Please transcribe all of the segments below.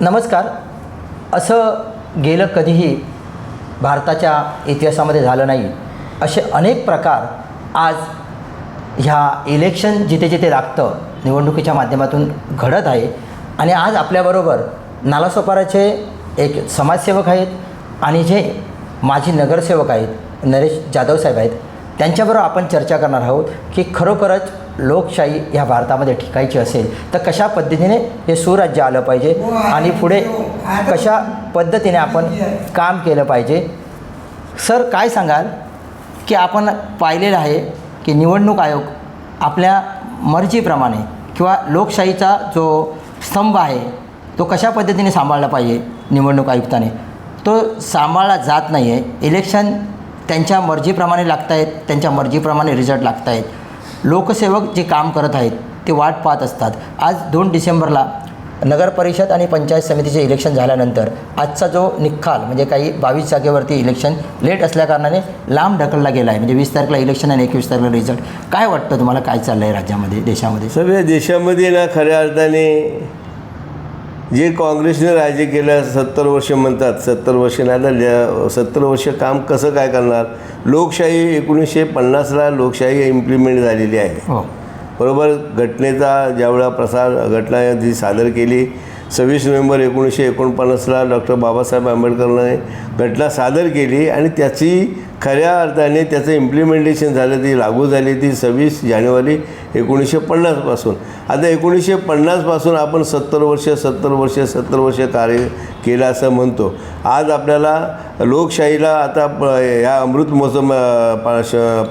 नमस्कार. असं गेलं कधीही भारताच्या इतिहासामध्ये झालं नाही. असे अनेक प्रकार आज ह्या इलेक्शन जिथे जिथे लागतं निवडणुकीच्या माध्यमातून घडत आहे. आणि आज आपल्याबरोबर नालासोपाराचे एक समाजसेवक आहेत आणि जे माजी नगरसेवक आहेत नरेश जाधव साहेब आहेत. त्यांच्याबरोबर आपण चर्चा करणार आहोत की खरोखरच लोकशाही ह्या भारतामध्ये टिकायची असेल तर कशा पद्धतीने हे सुराज्य आलं पाहिजे आणि पुढे कशा पद्धतीने आपण काम केलं पाहिजे. सर, काय सांगाल की आपण पाहिलेलं आहे की निवडणूक आयोग आपल्या मर्जीप्रमाणे किंवा लोकशाहीचा जो स्तंभ आहे तो कशा पद्धतीने सांभाळला पाहिजे निवडणूक आयुक्ताने तो सांभाळला जात नाही आहे. इलेक्शन त्यांच्या मर्जीप्रमाणे लागत आहेत, त्यांच्या मर्जीप्रमाणे रिझल्ट लागत आहेत. लोकसेवक जे काम करत आहेत ते वाट पाहत असतात. आज 2 डिसेंबरला नगरपरिषद आणि पंचायत समितीचे इलेक्शन झाल्यानंतर आजचा जो निकाल म्हणजे काही 22 जागेवरती इलेक्शन लेट असल्याकारणाने लांब ढकलला गेला आहे. म्हणजे 20 तारखेला इलेक्शन आणि 21 तारखेला रिझल्ट. काय वाटतं तुम्हाला, काय चाललं आहे राज्यामध्ये, देशामध्ये? सगळ्या देशामध्ये ना खऱ्या अर्थाने जे काँग्रेसने राज्य केलं 70 वर्ष म्हणतात, 70 वर्ष नाही तर 70 वर्ष काम कसं काय करणार. लोकशाही 1950ला लोकशाही इम्प्लिमेंट झालेली आहे. हो, बरोबर. घटनेचा ज्यावेळा घटना जी सादर केली 26 नोव्हेंबर 1949ला डॉक्टर बाबासाहेब आंबेडकरांनी घटना सादर केली आणि त्याची खऱ्या अर्थाने त्याचं इम्प्लिमेंटेशन झालं, ती लागू झाली ती 26 जानेवारी 1950पासून. आता 1950पासून आपण 70 वर्ष कार्य केलं असं म्हणतो. आज आपल्याला लोकशाहीला आता ह्या अमृत महोत्सव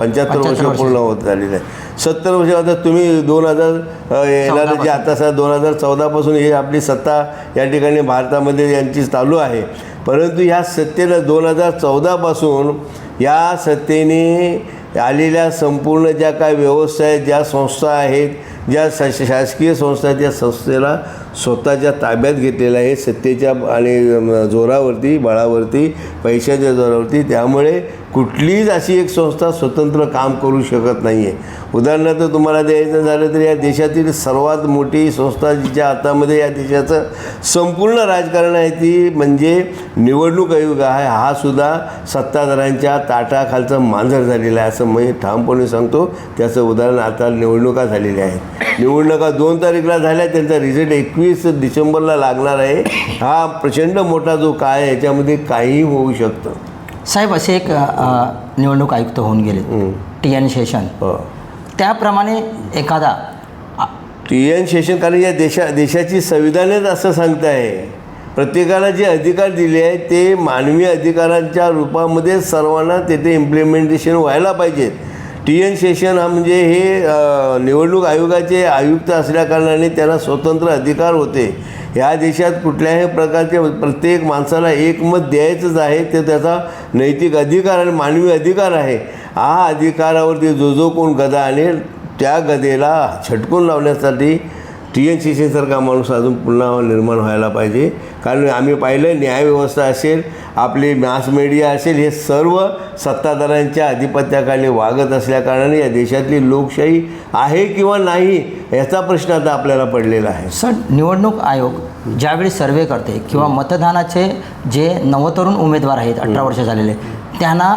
75 वर्ष पूर्ण होत झालेलं आहे. 70 वर्ष. आता तुम्ही 2000 येणारे जे आता 2014पासून ही आपली सत्ता या ठिकाणी भारतामध्ये यांची चालू आहे. परंतु ह्या सत्तेला 2014पासून या सत्तेने आलेल्या संपूर्ण ज्या काय व्यवस्था आहेत, ज्या संस्था आहेत, ज्या शासकीय संस्था आहेत, त्या संस्थेला स्वतःच्या ताब्यात घेतलेलं आहे सत्तेच्या आणि जोरावरती, बळावरती, पैशाच्या जोरावरती. त्यामुळे कुठलीच अशी एक संस्था स्वतंत्र काम करू शकत नाही आहे. उदाहरणार्थ तुम्हाला द्यायचं झालं तर या देशातील सर्वात मोठी संस्था जिच्या हातामध्ये या देशाचं संपूर्ण राजकारण आहे ती म्हणजे निवडणूक आयोग आहे. हा सुद्धा सत्ताधाऱ्यांच्या ताटाखालचं मांजर झालेलं आहे असं मी ठामपणे सांगतो. त्याचं उदाहरण आता निवडणुका झालेल्या आहेत. निवडणुका 2 तारखेला झाल्या, त्यांचा रिझल्ट 21 डिसेंबरला लागणार आहे. हा प्रचंड मोठा जो काळ आहे याच्यामध्ये काहीही होऊ शकतं. साहेब, असे एक निवडणूक आयुक्त होऊन गेले TN शेषन. त्याप्रमाणे एखादा TN शेषन, कारण या देशाची संविधानच असं सांगतं आहे प्रत्येकाला जे अधिकार दिले आहेत ते मानवी अधिकारांच्या रूपामध्ये सर्वांना तेथे इम्प्लिमेंटेशन व्हायला पाहिजेत. TN शेषन हा म्हणजे हे निवडणूक आयोगाचे आयुक्त असल्याकारणाने त्यांना स्वतंत्र अधिकार होते. ह्या देशात कुठल्याही प्रकारचे प्रत्येक माणसाला एकमत द्यायचंच आहे, ते त्याचा नैतिक अधिकार आणि मानवी अधिकार आहे. हा अधिकारावरती जो कोण गदा आणेल त्या गदेला झटकून लावण्यासाठी TN शेषनसारखा माणूस अजून पुन्हा निर्माण व्हायला पाहिजे. कारण आम्ही पाहिलं न्यायव्यवस्था असेल, आपली मास मीडिया असेल, हे सर्व सत्ताधाऱ्यांच्या अधिपत्याखाली वागत असल्याकारणाने या देशातली लोकशाही आहे किंवा नाही याचा प्रश्न आता आपल्याला पडलेला आहे. सर, निवडणूक आयोग ज्यावेळी सर्वे करते किंवा मतदानाचे जे नवतरुण उमेदवार आहेत 18 वर्ष झालेले त्यांना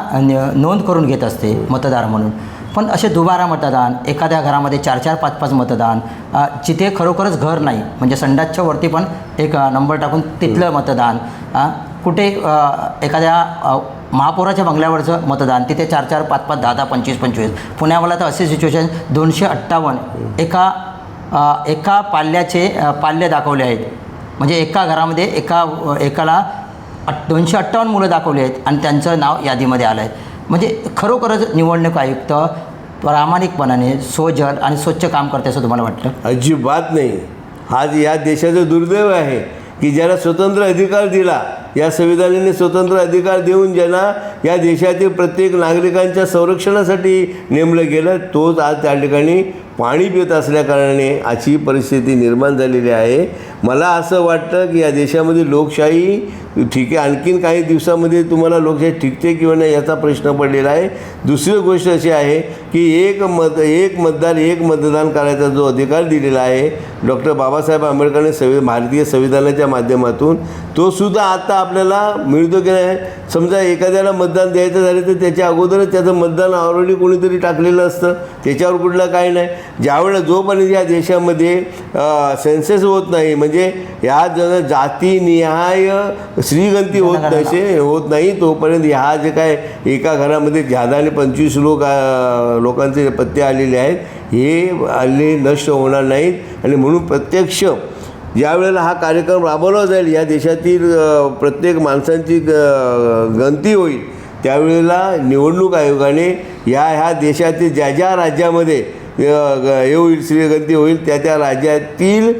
नोंद करून घेत असते मतदार म्हणून. पण असे दुबारा मतदान, एखाद्या घरामध्ये 4-4, 5-5 मतदान, जिथे खरोखरच घर नाही म्हणजे संडासच्या वरती पण एक नंबर टाकून तिथलं मतदान, कुठे एखाद्या महापौराच्या बंगल्यावरचं मतदान तिथे 4-4, 5-5, 10-10, 25-25. पुण्याला तर असे सिच्युएशन 258 एका पाल्य दाखवले आहेत. म्हणजे एका घरामध्ये एकाला 258 मुलं दाखवली आहेत आणि त्यांचं नाव यादीमध्ये आलं आहे. म्हणजे खरोखरच निवडणूक आयुक्त प्रामाणिकपणाने सोजल आणि स्वच्छ काम करते असं तुम्हाला वाटतं? अजिबात नाही. आज या देशाचं दुर्दैव आहे की ज्याला स्वतंत्र अधिकार दिला या संविधानाने स्वतंत्र अधिकार देऊन ज्यांना या देशातील प्रत्येक नागरिकांच्या संरक्षणासाठी नेमलं गेलं, तोच आज त्या ठिकाणी पाणी पित असल्याकारणाने अशी परिस्थिती निर्माण झालेली आहे. मला असं वाटतं की या देशामध्ये लोकशाही ठीक आहे, आणखीन काही दिवसामध्ये तुम्हाला लोकशाही टिकते किंवा नाही याचा प्रश्न पडलेला आहे. दुसरी गोष्ट अशी आहे की एक मतदार एक मतदान करायचा जो अधिकार दिलेला आहे डॉक्टर बाबासाहेब आंबेडकरांनी भारतीय संविधानाच्या माध्यमातून, तो सुद्धा आता आपल्याला मिळतो की नाही. समजा एखाद्याला मतदान द्यायचं झालं तर त्याच्या अगोदरच त्याचं मतदान ऑलरेडी कोणीतरी टाकलेलं असतं, त्याच्यावर कुठलं काही नाही. ज्यावेळेला जोपर्यंत या देशामध्ये सेन्सेस होत नाही, म्हणजे या जातीनिहाय श्रीगंती होत नाही, तोपर्यंत ह्या जे काय एका घरामध्ये ज्यादा आणि 25 लोकांचे पत्ते आलेले आहेत, हे आले नष्ट होणार नाहीत. आणि म्हणून प्रत्यक्ष ज्या वेळेला हा कार्यक्रम राबवला जाईल, या देशातील प्रत्येक माणसांची गणती होईल, त्यावेळेला निवडणूक आयोगाने ह्या देशातील ज्या राज्यामध्ये हे होईल, श्रीगंती होईल, त्या राज्यातील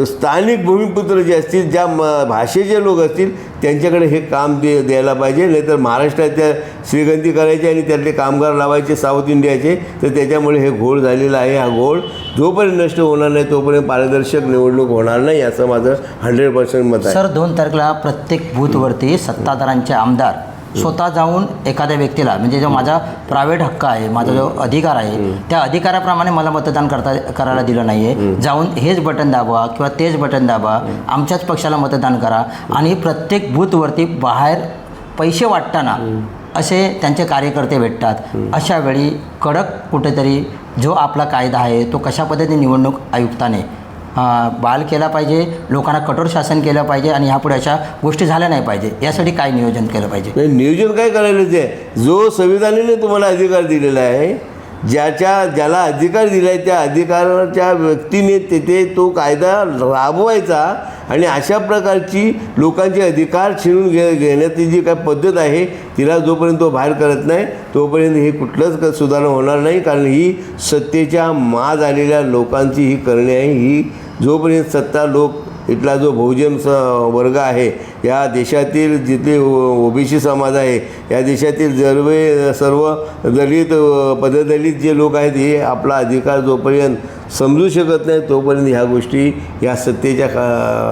स्थानिक भूमिपुत्र जे असतील, ज्या भाषेचे लोक असतील, त्यांच्याकडे हे काम द्यायला पाहिजे. नाहीतर महाराष्ट्राच्या श्रीगंती करायची आणि त्यातले कामगार लावायचे साऊथ इंडियाचे, तर त्याच्यामुळे हे घोळ झालेला आहे. हा घोळ जोपर्यंत नष्ट होणार नाही तोपर्यंत पारदर्शक निवडणूक होणार नाही, असं माझं 100% मत आहे. सर, 2 तारखेला प्रत्येक बूथवरती सत्ताधाऱ्यांचे आमदार स्वतः जाऊन एखाद्या व्यक्तीला, म्हणजे जो माझा प्रायव्हेट हक्क आहे, माझा जो अधिकार आहे, त्या अधिकाराप्रमाणे मला मतदान करायला दिलं नाही आहे. जाऊन हेच बटन दाबवा किंवा तेच बटन दाबा, आमच्याच पक्षाला मतदान करा, आणि प्रत्येक बूथवरती बाहेर पैसे वाटताना असे त्यांचे कार्यकर्ते भेटतात. अशा वेळी कडक कुठेतरी जो आपला कायदा आहे तो कशा पद्धतीने निवडणूक आयुक्ताने बाल केला पाहिजे, लोकांना कठोर शासन केलं पाहिजे, आणि ह्यापुढे अशा गोष्टी झाल्या नाही पाहिजे, यासाठी काय नियोजन केलं पाहिजे? नियोजन काय करायला ते, जो संविधानाने तुम्हाला अधिकार दिलेला आहे, ज्याला अधिकार दिला आहे त्या अधिकाराच्या व्यक्तीने तिथे तो कायदा राबवायचा. आणि अशा प्रकारची लोकांचे अधिकार छिनून घेण्याची जी काय पद्धत आहे, तिला जोपर्यंत तो बाहेर करत नाही तोपर्यंत हे कुठलंच सुधारणा होणार नाही. कारण ही सत्तेच्या माज आलेल्या लोकांची ही करणे आहे. ही जोपर्यंत सत्ता लोक, इथला जो बहुजन वर्ग आहे, या देशातील जिथले ओबीसी समाज आहे, या देशातील सर्व दलित पददलित जे लोक आहेत, हे आपला अधिकार जोपर्यंत समजू शकत नाही तोपर्यंत ह्या गोष्टी या सत्तेच्या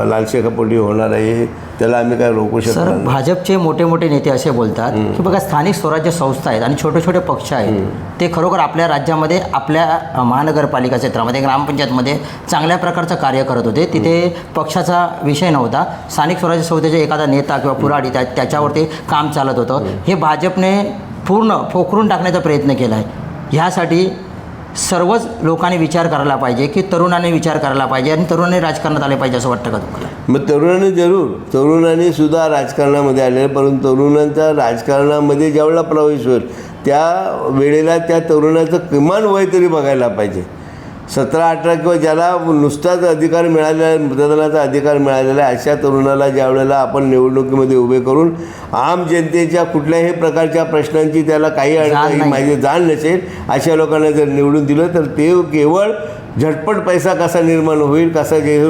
लालसेखापोटी होणार आहे. त्याला आम्ही काय रोखू शकतो? सर, भाजपचे मोठे मोठे नेते असे बोलतात की बघा, स्थानिक स्वराज्य संस्था आहेत आणि छोटे छोटे पक्ष आहेत, ते खरोखर आपल्या राज्यामध्ये, आपल्या महानगरपालिका क्षेत्रामध्ये, ग्रामपंचायतमध्ये चांगल्या प्रकारचं कार्य करत होते. तिथे पक्षाचा विषय नव्हता. स्थानिक स्वराज्य संस्थेचे एखादा नेता किंवा पुराडी त्याच्यावरती काम चालत होतं. हे भाजपने पूर्ण पोखरून टाकण्याचा प्रयत्न केला आहे. ह्यासाठी सर्वच लोकांनी विचार करायला पाहिजे की तरुणांनी विचार करायला पाहिजे आणि तरुणांनी राजकारणात आले पाहिजे, असं वाटतं का तुम्हाला? मग तरुणांनी सुद्धा राजकारणामध्ये आले, परंतु तरुणांचा राजकारणामध्ये ज्यावेळेला प्रवेश होईल त्या वेळेला त्या तरुणाचं किमान वय तरी बघायला पाहिजे. 17-18 किंवा ज्याला नुसताच अधिकार मिळालेला आहे, मतदानाचा अधिकार मिळालेला आहे, अशा तरुणाला ज्या वेळेला आपण निवडणुकीमध्ये उभे करून आम जनतेच्या कुठल्याही प्रकारच्या प्रश्नांची त्याला काही माहिती जाण नसेल, अशा लोकांना जर निवडून दिलं तर ते केवळ झटपट पैसा कसा निर्माण होईल,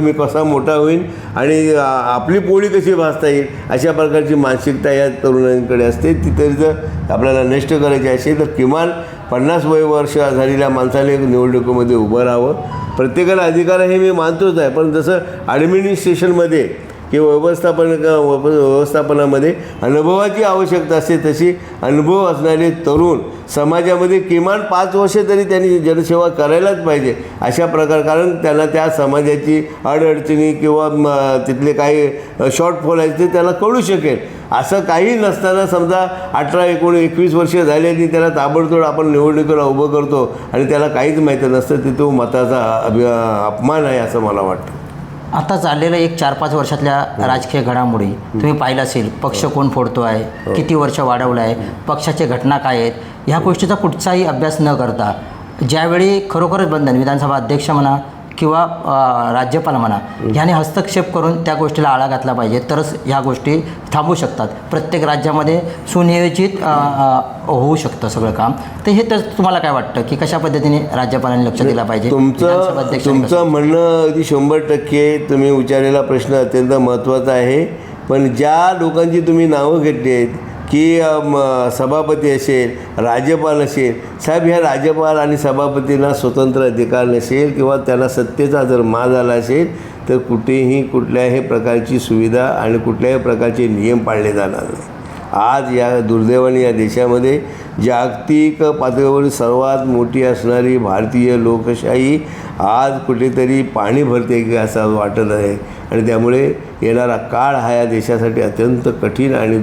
मी कसा मोठा होईल आणि आपली पोळी कशी भाजता येईल, अशा प्रकारची मानसिकता या तरुणांकडे असते. ती तरी जर आपल्याला नष्ट करायची असेल तर किमान 50 वर्ष झालेल्या माणसाने निवडणुकीमध्ये उभं राहावं. प्रत्येकाला अधिकार हे मी मानतोच आहे, पण जसं ॲडमिनिस्ट्रेशनमध्ये किंवा व्यवस्थापनामध्ये अनुभवाची आवश्यकता असते, तशी अनुभव असणारे तरुण समाजामध्ये किमान 5 वर्ष तरी त्यांनी जनसेवा करायलाच पाहिजे अशा प्रकार. कारण त्यांना त्या समाजाची अडचणी किंवा तिथले काही शॉर्टफॉल आहेत ते त्याला कळू शकेल. असं काही नसताना समजा 18-19-21 वर्ष झाली आणि त्याला ताबडतोब आपण निवडणुकीला उभं करतो आणि त्याला काहीच माहिती नसतं, ते तो मताचा अपमान आहे असं मला वाटतं. आता चाललेलं 1-4-5 वर्षातल्या राजकीय घडामोडी तुम्ही पाहिलं असेल. पक्ष कोण फोडतो आहे, किती वर्ष वाढवलं आहे, पक्षाच्या घटना काय आहेत, ह्या गोष्टीचा कुठचाही अभ्यास न करता ज्यावेळी खरोखरच बंधन विधानसभा अध्यक्ष म्हणा किंवा राज्यपाल म्हणा ह्याने हस्तक्षेप करून त्या गोष्टीला आळा घातला पाहिजे, तरच ह्या गोष्टी थांबू शकतात. प्रत्येक राज्यामध्ये सुनियोजित होऊ शकतं सगळं काम. तर हे तर तुम्हाला काय वाटतं की कशा पद्धतीने राज्यपालांनी लक्ष दिलं पाहिजे? तुमचं म्हणणं अगदी 100% तुम्ही विचारलेला प्रश्न अत्यंत महत्त्वाचा आहे पण ज्या लोकांची तुम्ही नावं घेतली आहेत की सभापती असेल, राज्यपाल असेल, साहेब ह्या राज्यपाल आणि सभापतींना स्वतंत्र अधिकार नसेल किंवा त्यांना सत्तेचा जर माज आला असेल तर कुठेही कुठल्याही प्रकारची सुविधा आणि कुठल्याही प्रकारचे नियम पाळले जाणार नाही. आज या दुर्दैवाने या देशामध्ये जागतिक पातळीवर सर्वात मोठी असणारी भारतीय लोकशाही आज कुठेतरी पाणी भरते की असं वाटत आहे. आणि त्यामुळे येणारा काळ हा या देशासाठी अत्यंत कठीण आणि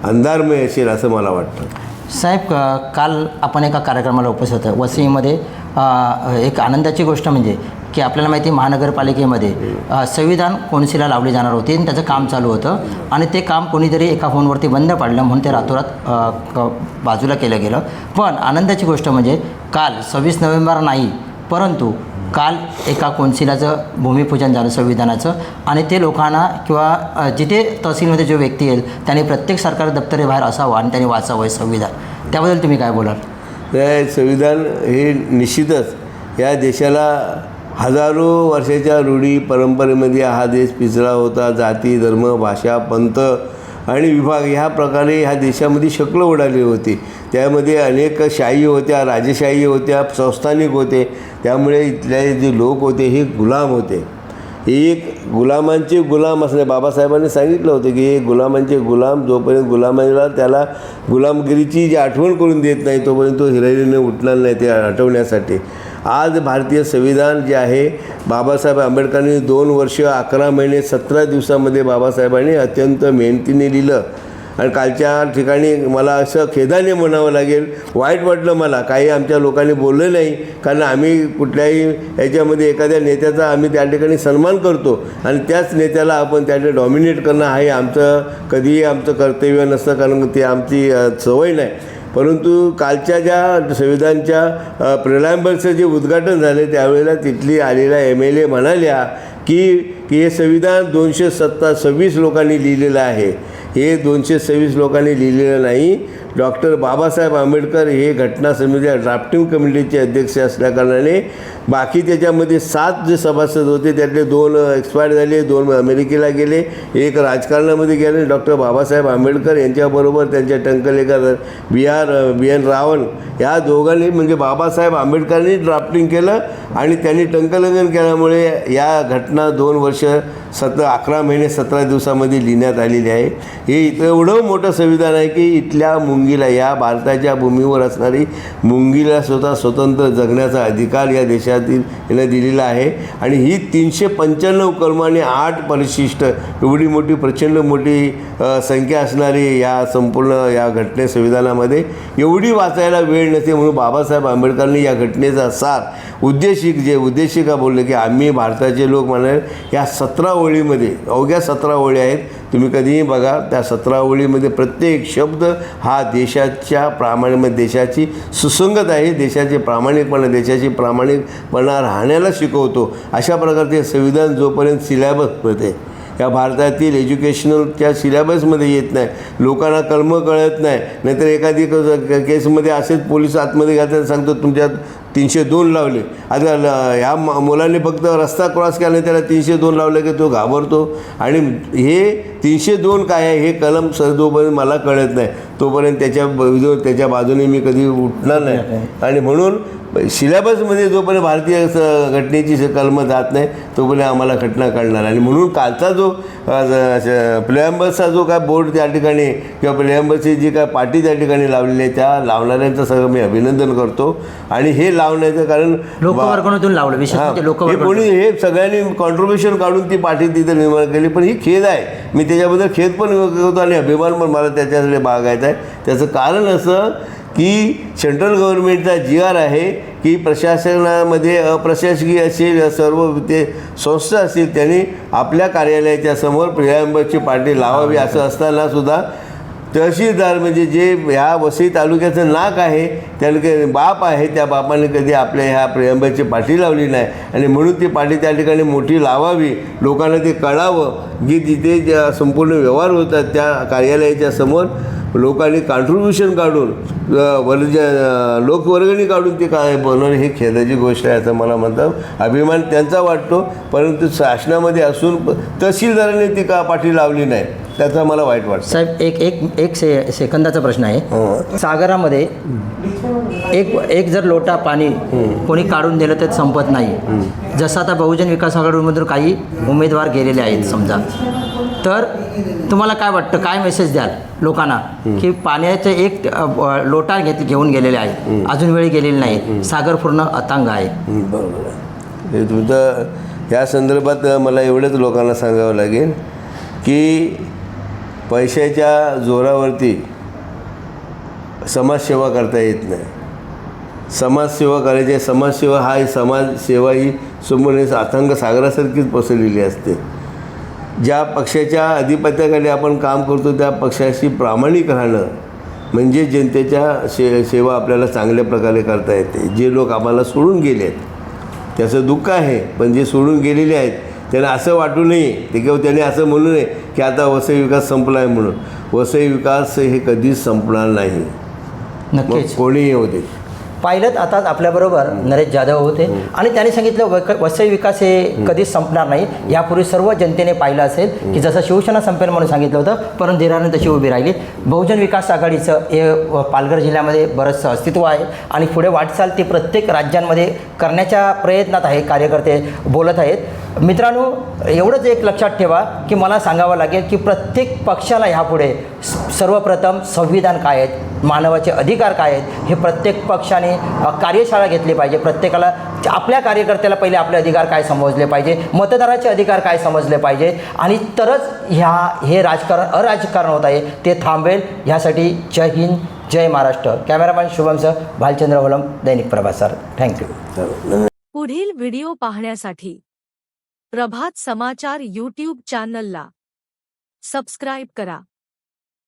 अंधारमय असेल असं मला वाटतं. साहेब, काल आपण एका कार्यक्रमाला उपस्थित होतो वसईमध्ये. एक आनंदाची गोष्ट म्हणजे की आपल्याला माहिती आहे महानगरपालिकेमध्ये संविधान कौन्सिलला लावली जाणार होती आणि त्याचं काम चालू होतं आणि ते काम कोणीतरी एका फोनवरती बंद पाडलं म्हणून ते रातोरात बाजूला केलं गेलं. पण आनंदाची गोष्ट म्हणजे काल 26 नोव्हेंबर नाही, परंतु काल एका कौन्सिलाचं भूमिपूजन झालं संविधानाचं आणि ते लोकांना किंवा जिथे तहसीलमध्ये जो व्यक्ती येईल त्यांनी प्रत्येक सरकारी दप्तरी बाहेर असावं आणि त्यांनी वाचावं हे संविधान. त्याबद्दल तुम्ही काय बोलाल? हे संविधान हे निश्चितच या देशाला हजारो वर्षाच्या रूढी परंपरेमध्ये हा देश पिचला होता. जाती, धर्म, भाषा, पंथ आणि विभाग ह्या प्रकारे ह्या देशामध्ये शक्ल उडाली होती. त्यामध्ये अनेक शाही होत्या, राजेशाही होत्या, संस्थानिक होते. त्यामुळे इथले जे लोक होते हे गुलाम होते. एक गुलामांचे गुलाम असणे बाबासाहेबांनी सांगितलं होतं की गुलामांचे गुलाम जोपर्यंत गुलामाला त्याला गुलामगिरीची जी आठवण करून देत नाही तोपर्यंत तो हिरारीने उठणार नाही ते हटवण्यासाठी. आज भारतीय संविधान जे आहे बाबासाहेब आंबेडकरांनी 2 वर्ष 11 महिने 17 दिवसामध्ये बाबासाहेबांनी अत्यंत मेहनतीने लिहिलं. आणि कालच्या ठिकाणी मला असं खेदाने म्हणावं लागेल, वाईट वाटलं मला, काही आमच्या लोकांनी बोललं नाही, कारण आम्ही कुठल्याही याच्यामध्ये एखाद्या नेत्याचा आम्ही त्या ठिकाणी सन्मान करतो आणि त्याच नेत्याला आपण त्या ठिकाणी डॉमिनेट करणं हे आमचं कधीही आमचं कर्तव्य नसतं, कारण ते आमची सवय नाही. परंतु कालच्या ज्या संविधानच्या प्रिलांबलचं जे उद्घाटन झाले त्यावेळेला तिथली आलेल्या MLA म्हणाल्या की हे संविधान 226 लोकांनी लिहिलेलं आहे. हे 226 लोकांनी लिहिलेलं नाही. डॉक्टर बाबासाहेब आंबेडकर हे घटना समितीच्या ड्राफ्टिंग कमिटीचे अध्यक्ष असल्याकारणाने बाकी त्याच्यामध्ये 7 जे सभासद होते त्यातले 2 एक्सपायर झाले, 2 अमेरिकेला गेले, एक राजकारणामध्ये गेले. डॉक्टर बाबासाहेब आंबेडकर यांच्याबरोबर त्यांच्या टंकलेखा BN रावण या दोघांनी म्हणजे बाबासाहेब आंबेडकरांनी ड्राफ्टिंग केलं आणि त्यांनी टंकलेखन केल्यामुळे या घटना 2 वर्ष 11 महिने 17 दिवसामध्ये लिहिण्यात आलेली आहे. हे इथं एवढं मोठं संविधान आहे की इथल्या मुंगीला, या भारताच्या भूमीवर असणारी मुंगीला स्वतः स्वतंत्र जगण्याचा अधिकार या देशातील याला दिलेला आहे. आणि ही 395 कलम आणि 8 परिशिष्ट एवढी मोठी प्रचंड मोठी संख्या असणारी या संपूर्ण या घटने संविधानामध्ये एवढी वाचायला वेळ नसते. म्हणून बाबासाहेब आंबेडकरांनी या घटनेचा सार उद्देशिका बोलले की आम्ही भारताचे लोक म्हणाल या 17 ओळीमध्ये, अवघ्या 17 ओळी आहेत, तुम्ही कधीही बघा त्या 17 ओळीमध्ये प्रत्येक शब्द हा देशाच्या देशाची सुसंगत आहे, देशाचे प्रामाणिकपणा, देशाची प्रामाणिकपणा राहण्याला शिकवतो. अशा प्रकारचे संविधान जोपर्यंत सिलॅबसमध्ये या भारतातील एज्युकेशनलच्या सिलॅबसमध्ये येत नाही, लोकांना कलमं कळत नाही, नाहीतर एखादी केसमध्ये असेच पोलीस आतमध्ये घालतात सांगतो तुमच्यात 302 लावले. आता ह्या मुलांनी फक्त रस्ता क्रॉस केला त्याला 302 लावलं की तो घाबरतो. आणि हे 302 काय आहे हे कलम जोपर्यंत मला कळत नाही तोपर्यंत त्याच्या बाजूने मी कधी उठणार नाही. आणि म्हणून सिलॅबसमध्ये जोपर्यंत भारतीय घटनेची कलमं जात नाही तोपर्यंत आम्हाला घटना कळणार. आणि म्हणून कालचा जो प्रिअम्बलचा जो काय बोर्ड त्या ठिकाणी किंवा प्रिअम्बलची जी काय पाटी त्या ठिकाणी लावलेली आहे त्या लावणाऱ्यांचं सगळं मी अभिनंदन करतो. आणि हे लावण्याचं कारण लोकवर्गणीतून लावलं, विशेष हे कोणी हे सगळ्यांनी कॉन्ट्रीब्युशन काढून ती पाठी तिथं निर्माण केली. पण ही खेद आहे, मी त्याच्याबद्दल खेद पण होतो आणि अभिमान पण मला त्याच्यासाठी बागायचा आहे. त्याचं कारण असं की सेंट्रल गव्हर्नमेंटचा GR आहे की प्रशासनामध्ये अप्रशासकीय असेल सर्व ते संस्था असतील त्यांनी आपल्या कार्यालयाच्या समोर प्रिअम्बलची पाटी लावावी. असं असताना सुद्धा तहसीलदार म्हणजे जे ह्या वसई तालुक्याचं नाक आहे त्याला बाप आहे, त्या बापाने कधी आपल्या ह्या प्रिअम्बलची पाठी लावली नाही. आणि म्हणून ती पाठी त्या ठिकाणी मोठी लावावी, लोकांना ते कळावं की जिथे ज्या संपूर्ण व्यवहार होतात त्या कार्यालयाच्या समोर लोकांनी कॉन्ट्रीब्युशन काढून लोकवर्गणी काढून ते काय बनवणं ही खेदाची गोष्ट आहे असं मला म्हणतात. अभिमान त्यांचा वाटतो, परंतु शासनामध्ये असून तहसीलदारांनी ती का पाठी लावली नाही. त्याचा मला वाईट वाटतं. साहेब एक सेकंदाचा प्रश्न आहे. हो. सागरामध्ये एक जर लोटा पाणी कोणी काढून दिलं तर संपत नाही. जसं आता बहुजन विकास आघाडीमधून काही उमेदवार गेलेले आहेत समजा, तर तुम्हाला काय वाटतं, काय मेसेज द्याल लोकांना की पाण्याचे एक लोटा घेऊन गेलेले आहेत, अजून वेळी गेलेले नाही, सागर पूर्ण अतांग आहे. बरोबर आहे. हे तुमचं या संदर्भात मला एवढंच लोकांना सांगावं लागेल की पैशाच्या जोरावरती समाजसेवा करता येत नाही. समाजसेवा करायची, समाजसेवा समाजसेवा ही समोर अथांग सागरासारखीच पसरलेली असते. ज्या पक्षाच्या अधिपत्याखाली आपण काम करतो त्या पक्षाशी प्रामाणिक राहणं म्हणजे जनतेच्या सेवा आपल्याला चांगल्या प्रकारे करता येते. जे लोक आम्हाला सोडून गेले आहेत त्याचं दुःख आहे, पण जे सोडून गेलेले आहेत त्यांना असं वाटू नये ते किंवा त्यांनी असं म्हणू नये की आता वसई विकास संपला आहे म्हणून. वसई विकास हे कधीच संपणार नाही, नक्कीच. कोणीही होते. पाहिलं आताच आपल्याबरोबर नरेश जाधव होते आणि त्यांनी सांगितलं वसई विकास हे कधीच संपणार नाही. यापूर्वी सर्व जनतेने पाहिलं असेल की जसं शिवसेना संपेल म्हणून सांगितलं होतं, परंतु धीराने तशी उभी राहिली. बहुजन विकास आघाडीचं हे पालघर जिल्ह्यामध्ये बरंचसं अस्तित्व आहे आणि पुढे वाटचाल ती प्रत्येक राज्यांमध्ये करण्याच्या प्रयत्नात आहे. कार्यकर्ते बोलत आहेत. मित्रांनो, एवढंच एक लक्षात ठेवा की मला सांगावं लागेल की प्रत्येक पक्षाला ह्यापुढे सर्वप्रथम संविधान काय आहेत, मानवाचे अधिकार काय आहेत, हे प्रत्येक पक्षाने कार्यशाळा घेतली पाहिजे. प्रत्येकाला आपल्या कार्यकर्त्याला पहिले आपले अधिकार काय समजले पाहिजे, मतदाराचे अधिकार काय समजले पाहिजे आणि तरच हे राजकारण अराजकारण होत आहे ते थांबेल. ह्यासाठी जय हिंद, जय महाराष्ट्र. कॅमेरामॅन शुभमसह भालचंद्र होलम, दैनिक प्रभात सर. थँक्यू. पुढील व्हिडिओ पाहण्यासाठी प्रभात समाचार यूट्यूब चॅनलला सबस्क्राईब करा.